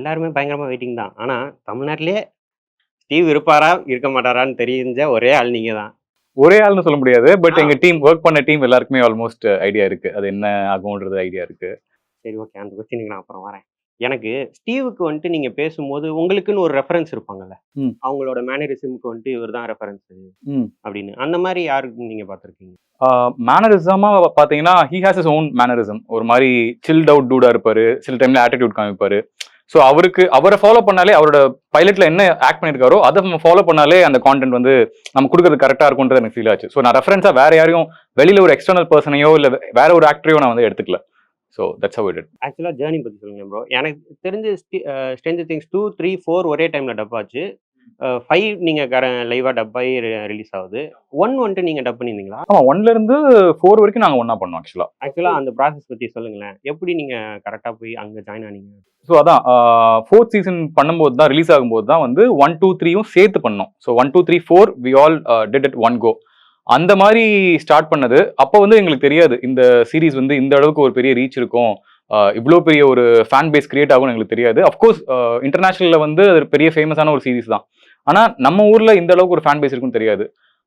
எல்லாருமே பயங்கரமா வெயிட்டிங் தான். ஆனா, தமிழ்நாட்டிலேயே ஸ்டீவ் இருப்பாரா? இருக்க மாட்டாரான்னு தெரிஞ்ச ஒரே ஆள் நீங்க தான். ஒரே ஆள்னு சொல்ல முடியாது. பட் ஆ. எங்க ஒர்க் பண்ண டீம் எல்லாருக்குமே ஆல்மோஸ்ட் ஐடியா இருக்கு. அது என்ன ஆகும்ன்றது ஐடியா இருக்கு. சரி, ஓகே. அந்த கொஸ்டினுக்கு நான் அப்புறம் வரேன். எனக்கு ஸ்டீவுக்கு வந்துட்டு நீங்க பேசும்போது உங்களுக்குன்னு ஒரு ரெஃபரன்ஸ் இருப்பாங்கல்ல. ம். அவங்களோட மேனரிசம்க்கு வந்துட்டு இவர் தான் ரெஃபரன்ஸு ம். அப்படின்னு. அந்த மாரி யாருக்கு நீங்க பார்த்துருக்கீங்க? மேனரிசமா பார்த்தீங்கன்னா, he has his own mannerism. ஒரு மாரி சில்ட் அவுட் டூடா இருப்பாரு. சில டைம்ல ஆட்டிட்யூட் காமிப்பாரு. ஸோ அவரை ஃபாலோ பண்ணாலே அவரோட பைலட்ல என்ன ஆக்ட் பண்ணியிருக்காரோ அதை நம்ம ஃபாலோ பண்ணாலே அந்த கான்டென்ட் வந்து நம்ம கொடுக்கறது கரெக்டா இருக்கும்ன்றது எனக்கு ஃபீல் ஆச்சு. ஸோ நான் ரெஃபரன்ஸா வேற யாரையும் வெளியில ஒரு எக்ஸ்டர்னல் பர்சனையோ இல்ல வேற ஒரு ஆக்டரையோ நான் வந்து எடுத்துக்கல. So that's how it is. ஆக்சுவலா ஜர்னி பத்தி சொல்லுங்க ப்ரோ. எனக்கு தெரிஞ்சு ஸ்ட்ரேஞ்சர் திங்ஸ் 2, 3, 4 ஒரே டைம்ல டப் ஆச்சு. 5 நீங்க லைவா டப் ஆகி ரிலீஸ் ஆகுது. 1 வந்துட்டு நீங்க டப் பண்ணியிருந்தீங்களா? ஆமா 1ல இருந்து 4 வரைக்கும் நாங்க ஒண்ணா பண்ணோம் ஆக்சுவலா. ஆக்சுவலா அந்த ப்ராசஸ் பத்தி சொல்லுங்களேன். எப்படி நீங்க கரெக்ட்டா போய் அங்க ஜாயின் ஆனீங்க? ஸோ அதான் 4th சீசன் பண்ணும்போது தான் ரிலீஸ் ஆகும்போது தான் வந்து 1, 2, 3யும் சேர்த்து பண்ணோம். So 1, 2, 3, 4 we all did it one go. அந்த மாதிரி ஸ்டார்ட் பண்ணது. அப்போ வந்து எங்களுக்கு தெரியாது இந்த சீரிஸ் வந்து இந்த அளவுக்கு ஒரு பெரிய ரீச் இருக்கும், இவ்வளோ பெரிய ஒரு ஃபேன் பேஸ் கிரியேட் ஆகும்னு எங்களுக்கு தெரியாது. அஃப்கோர்ஸ் இன்டர்நேஷனல்ல வந்து அது பெரிய ஃபேமஸான ஒரு சீரிஸ் தான். ஆனா நம்ம ஊர்ல இந்த அளவுக்கு ஒரு ஃபேன் பேஸ் இருக்குன்னு தெரியாது.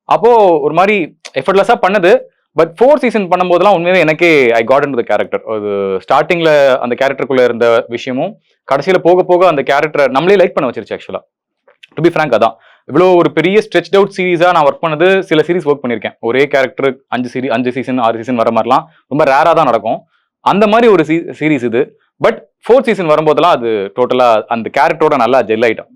அப்போ ஒரு மாதிரி எஃபர்ட்லெஸ்ஸா பண்ணது. பட் 4th சீசன் பண்ணும்போதெல்லாம் உண்மையாவே எனக்கே I got into the character. அது ஸ்டார்டிங்ல அந்த கேரக்டருக்குள்ள இருந்த விஷயமும் கடைசியில போக போக அந்த கேரக்டரை நம்மளே லைக் பண்ண வச்சிருச்சு ஆக்சுவலா. டு பி ஃப்ராங்க் அதான். இவ்வளோ ஒரு பெரிய ஸ்ட்ரெச் அவுட் சீரிஸா நான் ஒர்க் பண்ணது சில சீரிஸ் ஒர்க் பண்ணியிருக்கேன். ஒரே கேரக்டர் 5 சீசன் 6 சீசன் வர மாதிரிலாம் ரொம்ப ரேரா தான் நடக்கும். அந்த மாதிரி ஒரு சீரிஸ் இது. பட் 4th சீசன் வரும்போதெல்லாம் அது டோட்டலா அந்த கேரக்டரோட நல்லா ஜெல் ஆயிட்டோம்.